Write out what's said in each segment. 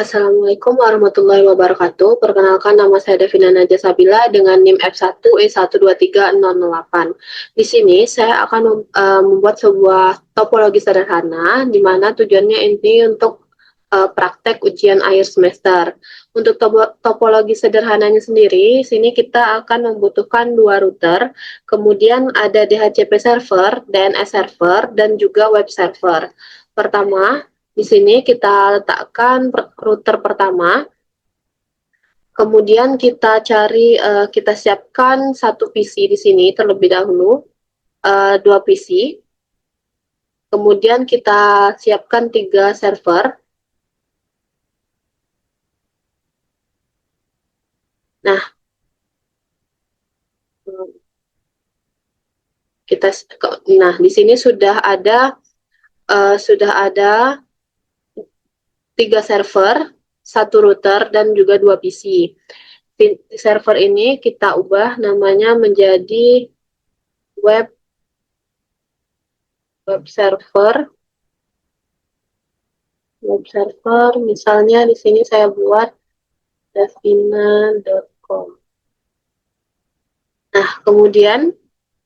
Assalamualaikum warahmatullahi wabarakatuh. Perkenalkan, nama saya Devina Naja Sabila dengan NIM F1E1230008. Di sini saya akan membuat sebuah topologi sederhana, di mana tujuannya ini untuk praktek ujian akhir semester. Untuk topologi sederhananya sendiri, sini kita akan membutuhkan dua router, kemudian ada DHCP server, DNS server, dan juga web server. Pertama, di sini kita letakkan router pertama, kemudian kita siapkan satu PC di sini terlebih dahulu, dua PC, kemudian kita siapkan tiga server. Nah, kita, nah di sini sudah ada tiga server, satu router dan juga dua PC. Server ini kita ubah namanya menjadi web server. Web server, misalnya di sini saya buat devina.com. Nah, kemudian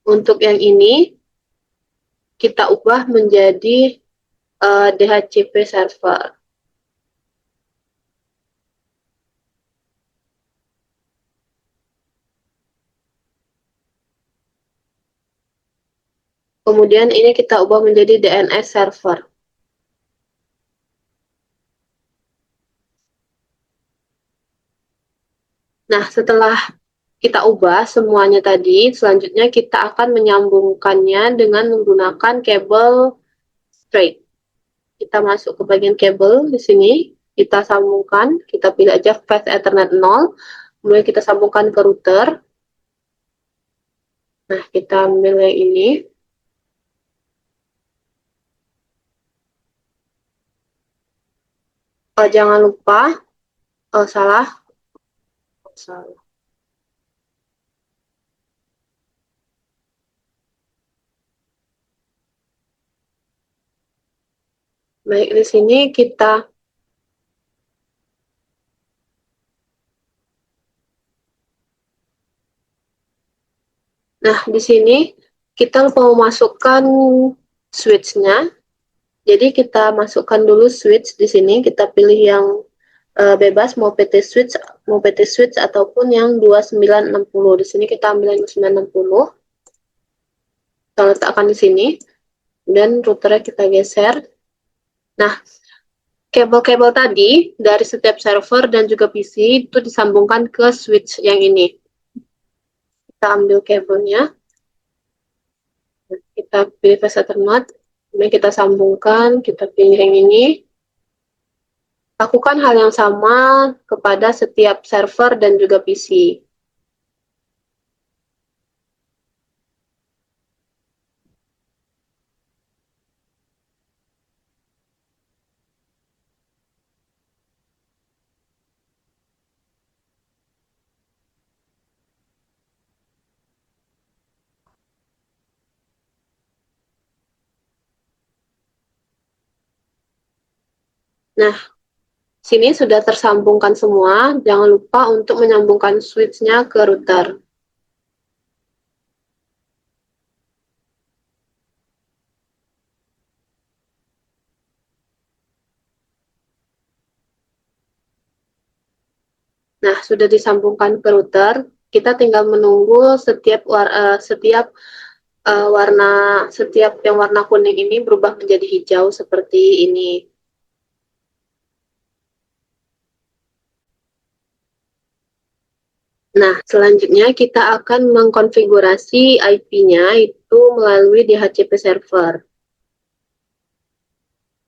untuk yang ini kita ubah menjadi DHCP server. Kemudian ini kita ubah menjadi DNS server. Nah, setelah kita ubah semuanya tadi, selanjutnya kita akan menyambungkannya dengan menggunakan kabel straight. Kita masuk ke bagian kabel di sini, kita sambungkan, kita pilih aja Fast Ethernet 0, kemudian kita sambungkan ke router. Nah, kita ambil yang ini. Jangan lupa, salah. Baik, di sini kita Nah, di sini kita mau masukkan switch-nya. Jadi kita masukkan dulu switch di sini, kita pilih yang bebas mau PT switch ataupun yang 2960. Di sini kita ambil yang 2960. Kita letakkan di sini dan routernya kita geser. Nah, kabel-kabel tadi dari setiap server dan juga PC itu disambungkan ke switch yang ini. Kita ambil kabelnya, kita pilih fast ethernet, kemudian kita sambungkan, kita pilih yang ini. Lakukan hal yang sama kepada setiap server dan juga PC. Nah, sini sudah tersambungkan semua. Jangan lupa untuk menyambungkan switch-nya ke router. Nah, sudah disambungkan ke router. Kita tinggal menunggu setiap yang warna kuning ini berubah menjadi hijau seperti ini. Nah, selanjutnya kita akan mengkonfigurasi IP-nya itu melalui DHCP server.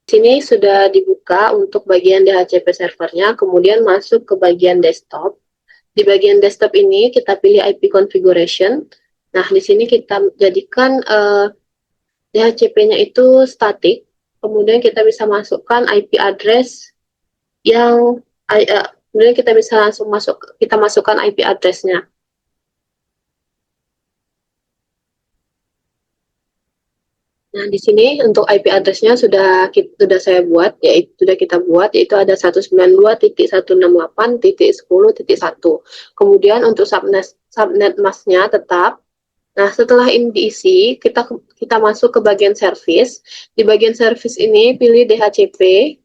Sini sudah dibuka untuk bagian DHCP servernya, kemudian masuk ke bagian desktop. Di bagian desktop ini kita pilih IP configuration. Nah, di sini kita jadikan DHCP-nya itu static. Kemudian kita bisa masukkan IP address yang kemudian kita bisa langsung kita masukkan IP address-nya. Nah, di sini untuk IP address-nya sudah saya buat, yaitu sudah kita buat, yaitu ada 192.168.10.1. Kemudian untuk subnet mask-nya tetap. Nah, setelah ini diisi, kita masuk ke bagian service. Di bagian service ini pilih DHCP.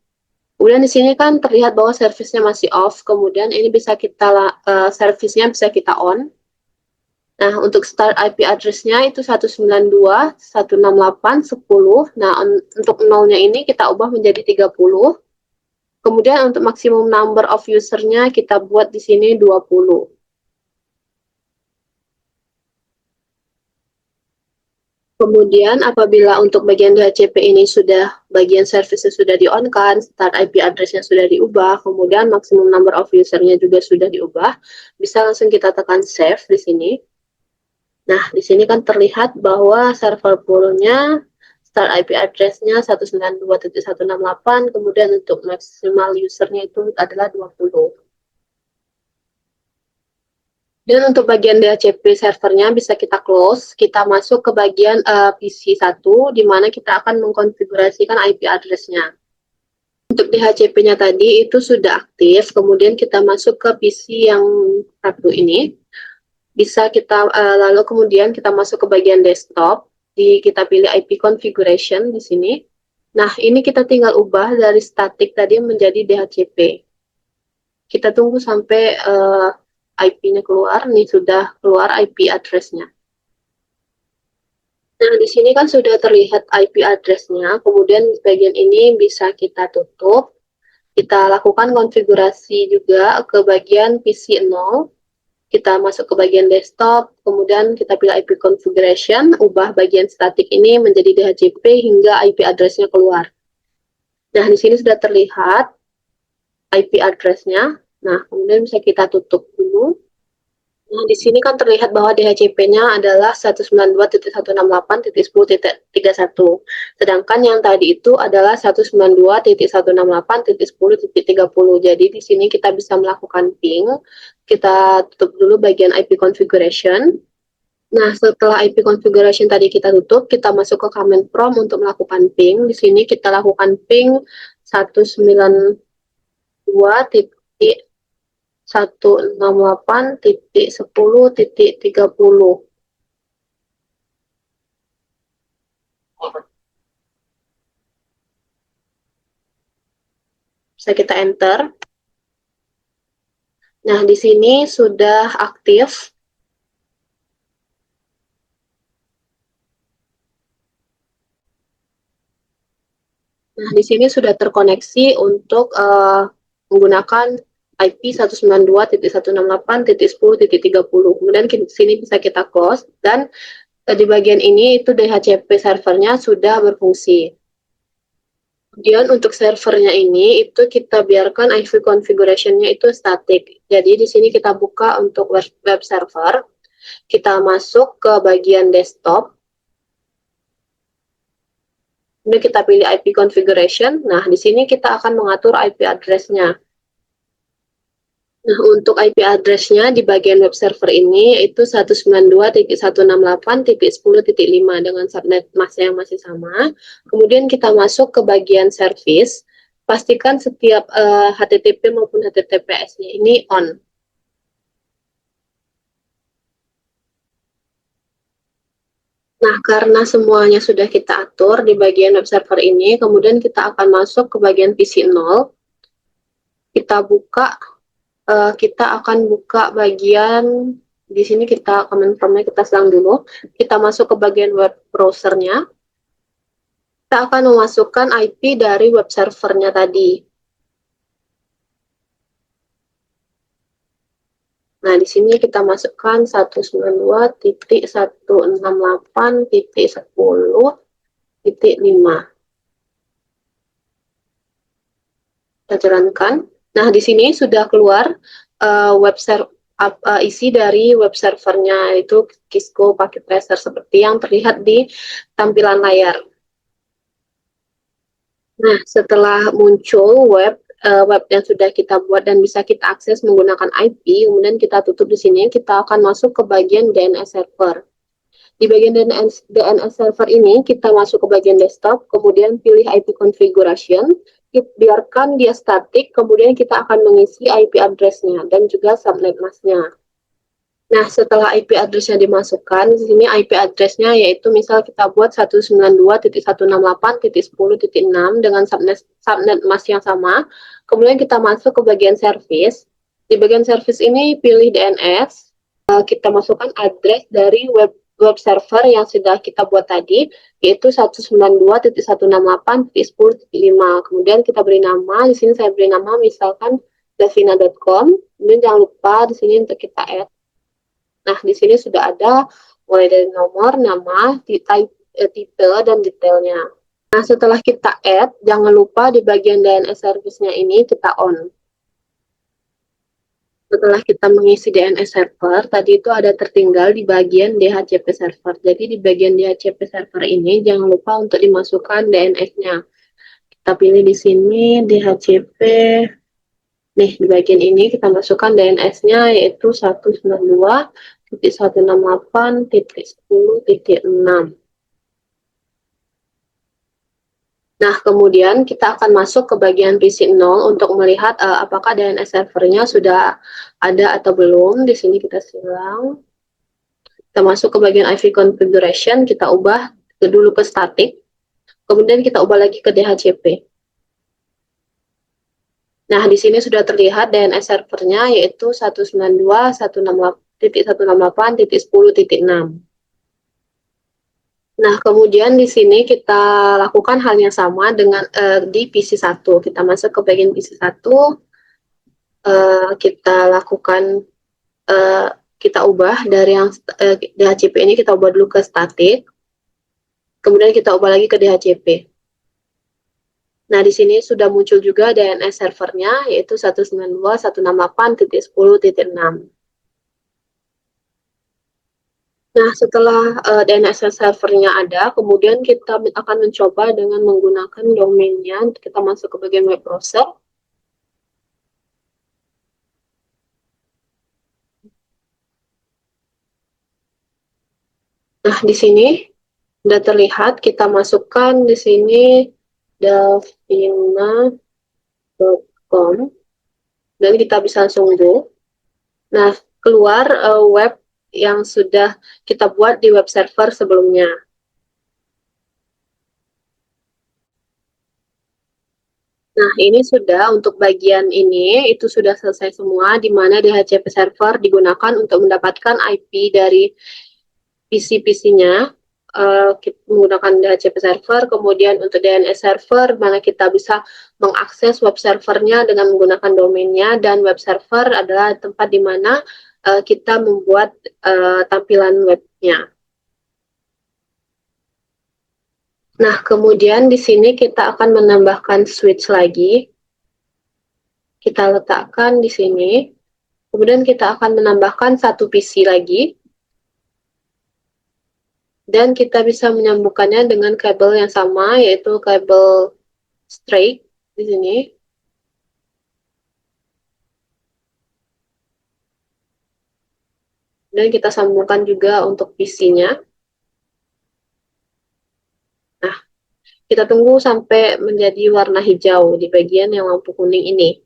Kemudian di sini kan terlihat bahwa service-nya masih off. Kemudian ini bisa service-nya bisa kita on. Nah, untuk start IP address-nya itu 192.168.10. Nah, untuk nolnya ini kita ubah menjadi 30. Kemudian untuk maksimum number of user-nya kita buat di sini 20. Kemudian apabila untuk bagian DHCP ini bagian service sudah di-on-kan, start IP address-nya sudah diubah, kemudian maksimum number of user-nya juga sudah diubah, bisa langsung kita tekan save di sini. Nah, di sini kan terlihat bahwa server pool-nya start IP address-nya 192.168, kemudian untuk maksimal user-nya itu adalah 20. Dan untuk bagian DHCP servernya bisa kita close, kita masuk ke bagian PC 1, di mana kita akan mengkonfigurasikan IP address-nya. Untuk DHCP-nya tadi itu sudah aktif, kemudian kita masuk ke PC yang satu ini, lalu kemudian kita masuk ke bagian desktop, kita pilih IP configuration di sini. Nah, ini kita tinggal ubah dari static tadi menjadi DHCP. Kita tunggu sampai IP-nya keluar, nih sudah keluar IP address-nya. Nah, di sini kan sudah terlihat IP address-nya, kemudian bagian ini bisa kita tutup. Kita lakukan konfigurasi juga ke bagian PC 0. Kita masuk ke bagian desktop, kemudian kita pilih IP configuration, ubah bagian static ini menjadi DHCP hingga IP address-nya keluar. Nah, di sini sudah terlihat IP address-nya. Nah, kemudian bisa kita tutup dulu. Nah, di sini kan terlihat bahwa DHCP-nya adalah 192.168.10.31. Sedangkan yang tadi itu adalah 192.168.10.30. Jadi di sini kita bisa melakukan ping. Kita tutup dulu bagian IP configuration. Nah, setelah IP configuration tadi kita tutup, kita masuk ke command prompt untuk melakukan ping. Di sini kita lakukan ping 192.168.10.30. Bisa kita enter. Nah, di sini sudah aktif. Nah, di sini sudah terkoneksi untuk menggunakan IP 192.168.10.30. Kemudian di sini bisa kita close dan di bagian ini itu DHCP servernya sudah berfungsi. Kemudian untuk servernya ini itu kita biarkan IP configuration-nya itu static. Jadi di sini kita buka untuk web server. Kita masuk ke bagian desktop. Kemudian kita pilih IP configuration. Nah, di sini kita akan mengatur IP address-nya. Nah, untuk IP address-nya di bagian web server ini itu 192.168.10.5 dengan subnet mask yang masih sama. Kemudian kita masuk ke bagian service. Pastikan setiap HTTP maupun HTTPS-nya ini on. Nah, karena semuanya sudah kita atur di bagian web server ini, kemudian kita akan masuk ke bagian PC 0. Kita akan buka bagian di sini kita command prompt-nya kita selang dulu. Kita masuk ke bagian web browser-nya. Kita akan memasukkan IP dari web servernya tadi. Nah, di sini kita masukkan 192.168.10.5. Kita jalankan. Nah, di sini sudah keluar isi dari web servernya, itu Kisco Packet Tracer seperti yang terlihat di tampilan layar. Nah, setelah muncul web yang sudah kita buat dan bisa kita akses menggunakan IP, kemudian kita tutup di sini, kita akan masuk ke bagian DNS server. Di bagian DNS server ini, kita masuk ke bagian desktop, kemudian pilih IP configuration, biarkan dia static, kemudian kita akan mengisi IP address-nya dan juga subnet mask-nya. Nah, setelah IP address-nya dimasukkan, di sini IP address-nya yaitu misal kita buat 192.168.10.6 dengan subnet mask yang sama. Kemudian kita masuk ke bagian service. Di bagian service ini pilih DNS. Kita masukkan address dari web server yang sudah kita buat tadi, yaitu 192.168.10.5. Kemudian kita beri nama, di sini saya beri nama misalkan davina.com. Kemudian jangan lupa di sini untuk kita add. Nah, di sini sudah ada mulai dari nomor, nama, tipe, dan detailnya. Nah, setelah kita add, jangan lupa di bagian DNS service-nya ini kita on. Setelah kita mengisi DNS server, tadi itu ada tertinggal di bagian DHCP server. Jadi di bagian DHCP server ini jangan lupa untuk dimasukkan DNS-nya. Kita pilih di sini DHCP. Nih, di bagian ini kita masukkan DNS-nya yaitu 192.168.10.6. Nah, kemudian kita akan masuk ke bagian visit 0 untuk melihat apakah DNS servernya sudah ada atau belum. Di sini kita silang. Kita masuk ke bagian IV configuration, kita ubah dulu ke static. Kemudian kita ubah lagi ke DHCP. Nah, di sini sudah terlihat DNS servernya yaitu 192.168.10.6. Nah, kemudian di sini kita lakukan hal yang sama dengan di PC 1. Kita masuk ke bagian PC 1, kita lakukan, kita ubah dari yang DHCP ini, kita ubah dulu ke static, kemudian kita ubah lagi ke DHCP. Nah, di sini sudah muncul juga DNS servernya, yaitu 192.168.10.6. Nah, setelah DNS servernya ada, kemudian kita akan mencoba dengan menggunakan domainnya. Kita masuk ke bagian web browser. Nah, di sini sudah terlihat, kita masukkan di sini davina.com dan kita bisa langsung go. Nah, keluar web yang sudah kita buat di web server sebelumnya. Nah, ini sudah untuk bagian ini, itu sudah selesai semua, di mana DHCP server digunakan untuk mendapatkan IP dari PC-PC-nya, menggunakan DHCP server, kemudian untuk DNS server, mana kita bisa mengakses web servernya dengan menggunakan domainnya, dan web server adalah tempat di mana kita membuat tampilan webnya. Nah, kemudian di sini kita akan menambahkan switch lagi. Kita letakkan di sini. Kemudian kita akan menambahkan satu PC lagi. Dan kita bisa menyambungkannya dengan kabel yang sama, yaitu kabel straight di sini. Dan kita sambungkan juga untuk PC-nya. Nah, kita tunggu sampai menjadi warna hijau di bagian yang lampu kuning ini.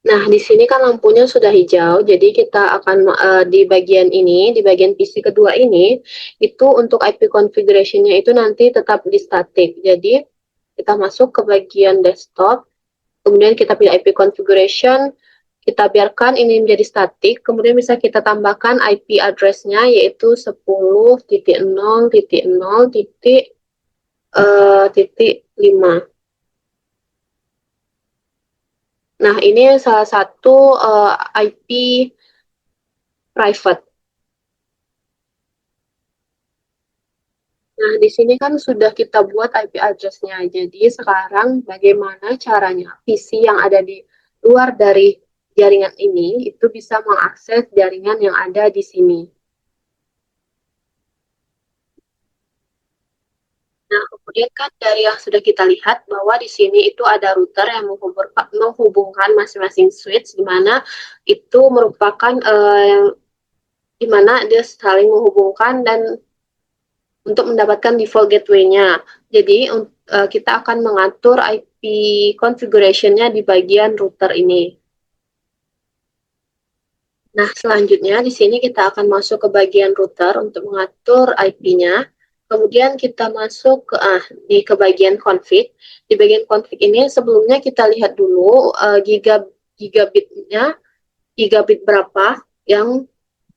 Nah, di sini kan lampunya sudah hijau, jadi kita akan di bagian ini, di bagian PC kedua ini, itu untuk IP configuration-nya itu nanti tetap di static. Jadi, kita masuk ke bagian desktop, kemudian kita pilih IP configuration, kita biarkan ini menjadi static, kemudian bisa kita tambahkan IP address-nya yaitu 10.0.0.5. Nah, ini salah satu IP private. Nah, di sini kan sudah kita buat IP address-nya. Jadi, sekarang bagaimana caranya PC yang ada di luar dari jaringan ini itu bisa mengakses jaringan yang ada di sini. Nah, kemudian kan dari yang sudah kita lihat bahwa di sini itu ada router yang menghubungkan masing-masing switch, di mana itu merupakan di mana dia saling menghubungkan dan untuk mendapatkan default gateway-nya. Jadi kita akan mengatur IP configuration-nya di bagian router ini. Nah, selanjutnya di sini kita akan masuk ke bagian router untuk mengatur IP-nya. Kemudian kita masuk ke bagian config. Di bagian config ini sebelumnya kita lihat dulu gigabitnya, gigabit berapa yang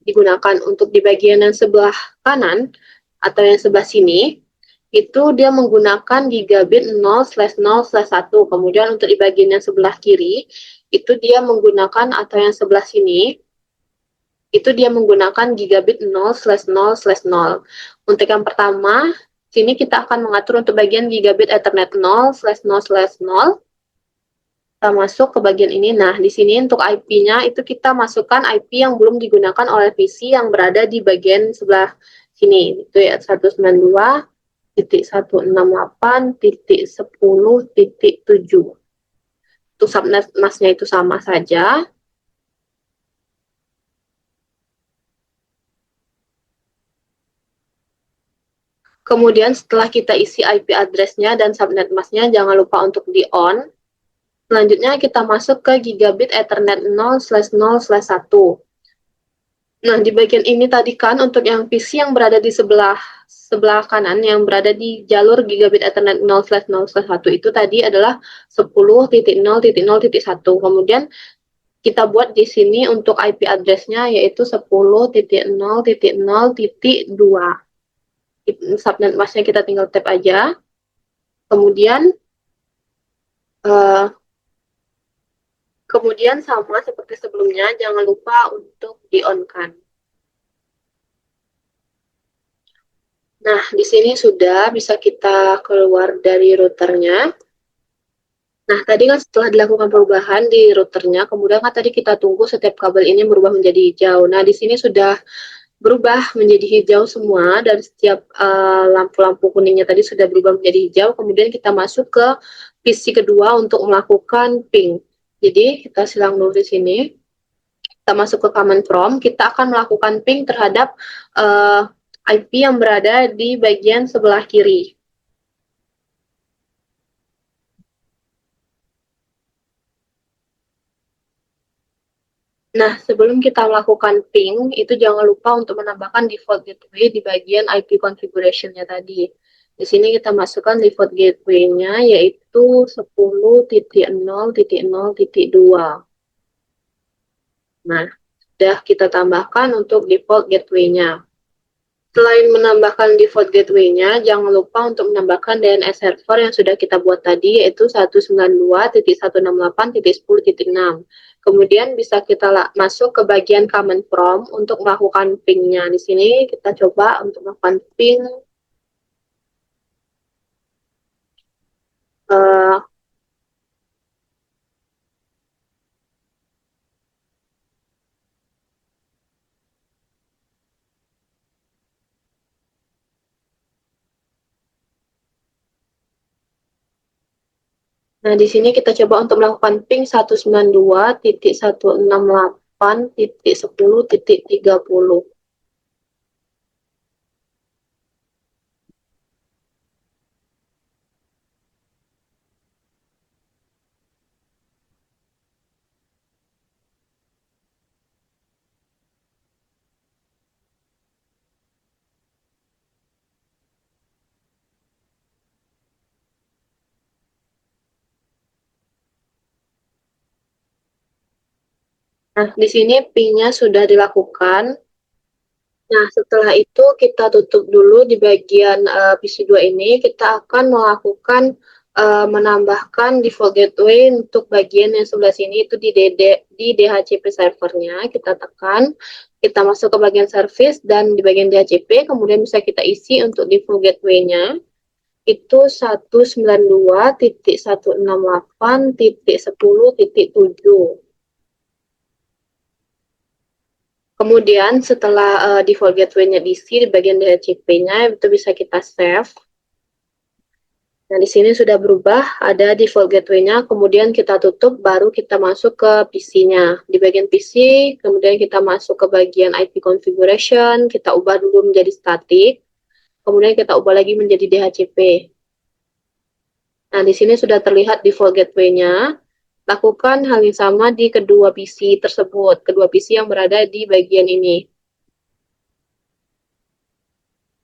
digunakan. Untuk di bagian yang sebelah kanan atau yang sebelah sini, itu dia menggunakan gigabit 0/0/1. Kemudian untuk di bagian yang sebelah kiri, itu dia menggunakan, atau yang sebelah sini, itu dia menggunakan gigabit 0/0/0. Untuk yang pertama, sini kita akan mengatur untuk bagian gigabit Ethernet 0/0/0. Kita masuk ke bagian ini. Nah, di sini untuk IP-nya itu kita masukkan IP yang belum digunakan oleh PC yang berada di bagian sebelah sini. Itu ya 192.168.10.7. Untuk subnet masknya itu sama saja. Kemudian setelah kita isi IP address-nya dan subnet masknya, jangan lupa untuk di-on. Selanjutnya kita masuk ke gigabit Ethernet 0/0/1. Nah, di bagian ini tadi kan untuk yang PC yang berada di sebelah kanan, yang berada di jalur gigabit Ethernet 0/0/1 itu tadi adalah 10.0.0.1. Kemudian kita buat di sini untuk IP address-nya yaitu 10.0.0.2. Subnet masknya kita tinggal tap aja. Kemudian sama seperti sebelumnya, jangan lupa untuk di-on-kan. Nah, di sini sudah bisa kita keluar dari routernya. Nah, tadi kan setelah dilakukan perubahan di routernya, kemudian kan tadi kita tunggu setiap kabel ini berubah menjadi hijau. Nah, di sini sudah berubah menjadi hijau semua, dan setiap lampu-lampu kuningnya tadi sudah berubah menjadi hijau. Kemudian kita masuk ke PC kedua untuk melakukan ping. Jadi kita silang dulu di sini. Kita masuk ke command prompt, kita akan melakukan ping terhadap IP yang berada di bagian sebelah kiri. Nah, sebelum kita melakukan ping, itu jangan lupa untuk menambahkan default gateway di bagian IP configuration-nya tadi. Di sini kita masukkan default gateway-nya yaitu 10.0.0.2. Nah, sudah kita tambahkan untuk default gateway-nya. Selain menambahkan default gateway-nya, jangan lupa untuk menambahkan DNS server yang sudah kita buat tadi, yaitu 192.168.10.6. Kemudian bisa kita masuk ke bagian command prompt untuk melakukan ping-nya. Di sini kita coba untuk melakukan ping. Nah, di sini kita coba untuk melakukan ping 192.168.10.30. Nah, di sini ping-nya sudah dilakukan. Nah, setelah itu kita tutup dulu di bagian PC2 ini. Kita akan melakukan menambahkan default gateway untuk bagian yang sebelah sini, itu di DHCP servernya. Kita tekan, kita masuk ke bagian service, dan di bagian DHCP kemudian bisa kita isi untuk default gateway-nya. Itu 192.168.10.7. Kemudian setelah default gateway-nya diisi di bagian DHCP-nya, itu bisa kita save. Nah, di sini sudah berubah, ada default gateway-nya, kemudian kita tutup, baru kita masuk ke PC-nya. Di bagian PC, kemudian kita masuk ke bagian IP configuration, kita ubah dulu menjadi static. kemudian kita ubah lagi menjadi DHCP. Nah, di sini sudah terlihat default gateway-nya. Lakukan hal yang sama di kedua PC tersebut, kedua PC yang berada di bagian ini.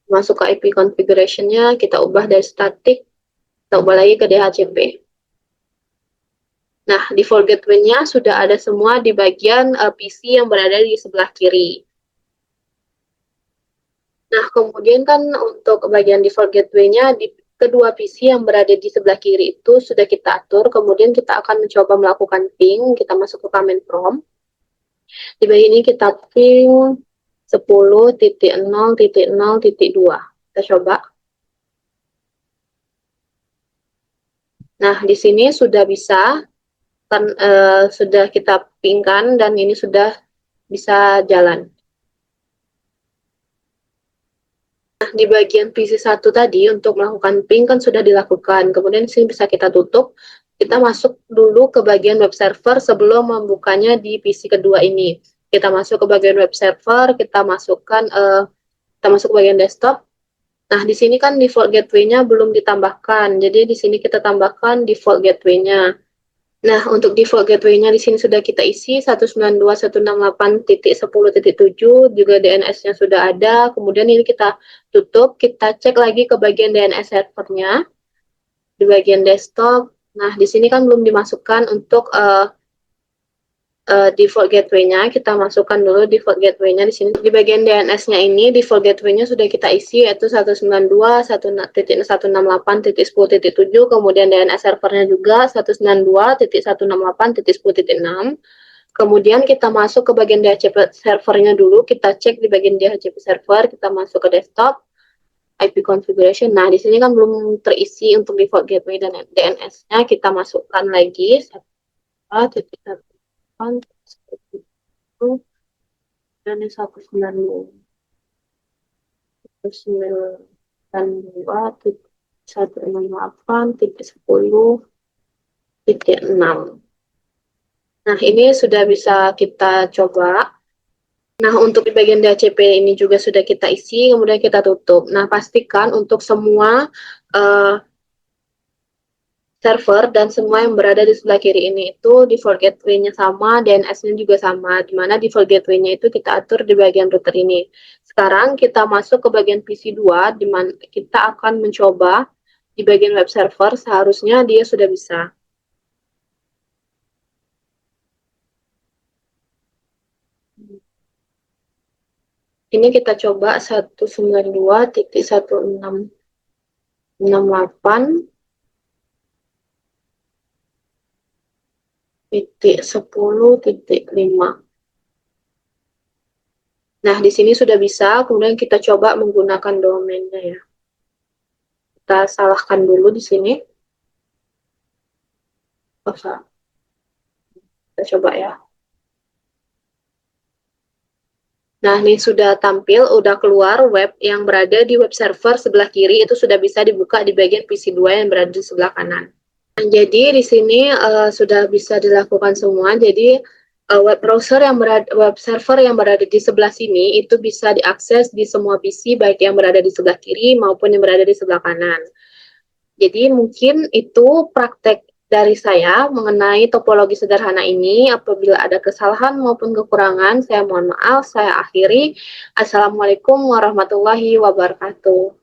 Masuk ke IP configuration-nya, kita ubah dari static, kita ubah lagi ke DHCP. Nah, default gateway-nya sudah ada semua di bagian PC yang berada di sebelah kiri. Nah, kemudian kan untuk bagian default gateway-nya di kedua PC yang berada di sebelah kiri itu sudah kita atur, kemudian kita akan mencoba melakukan ping, kita masuk ke command prompt. Di bagian ini kita ping 10.0.0.2. Kita coba. Nah, di sini sudah bisa, kan, sudah kita pingkan dan ini sudah bisa jalan. Nah, di bagian PC1 tadi untuk melakukan ping kan sudah dilakukan. Kemudian di sini bisa kita tutup. Kita masuk dulu ke bagian web server sebelum membukanya di PC kedua ini. Kita masuk ke bagian web server, kita masukkan kita masuk ke bagian desktop. Nah, di sini kan default gateway-nya belum ditambahkan. Jadi di sini kita tambahkan default gateway-nya. Nah, untuk default gateway-nya di sini sudah kita isi 192.168.10.7, juga DNS-nya sudah ada. Kemudian ini kita tutup, kita cek lagi ke bagian DNS servernya di bagian desktop. Nah, di sini kan belum dimasukkan untuk default gateway-nya. Kita masukkan dulu default gateway-nya di sini. Di bagian DNS-nya ini default gateway-nya sudah kita isi, yaitu 192.168.10.7, kemudian DNS servernya juga 192.168.10.6. Kemudian kita masuk ke bagian DHCP servernya dulu, kita cek di bagian DHCP server, kita masuk ke desktop, IP configuration. Nah, di sini kan belum terisi untuk default gateway dan DNS-nya, kita masukkan lagi 1.1 dan 192.168.10.6. Nah, ini sudah bisa kita coba. Nah, untuk di bagian DHCP ini juga sudah kita isi, kemudian kita tutup. Nah, pastikan untuk semua server dan semua yang berada di sebelah kiri ini itu default gateway-nya sama, DNS-nya juga sama, di mana default gateway-nya itu kita atur di bagian router ini. Sekarang kita masuk ke bagian PC2, di mana kita akan mencoba di bagian web server, seharusnya dia sudah bisa. Ini kita coba 192.168.10.5. Nah, di sini sudah bisa, kemudian kita coba menggunakan domainnya ya. Kita salahkan dulu di sini. Kita coba ya. Nah, ini sudah tampil, udah keluar web yang berada di web server sebelah kiri, itu sudah bisa dibuka di bagian PC2 yang berada di sebelah kanan. Nah, jadi di sini sudah bisa dilakukan semua. Jadi web browser yang berada, web server yang berada di sebelah sini itu bisa diakses di semua PC, baik yang berada di sebelah kiri maupun yang berada di sebelah kanan. Jadi mungkin itu praktek dari saya mengenai topologi sederhana ini. Apabila ada kesalahan maupun kekurangan, saya mohon maaf. Saya akhiri. Assalamualaikum warahmatullahi wabarakatuh.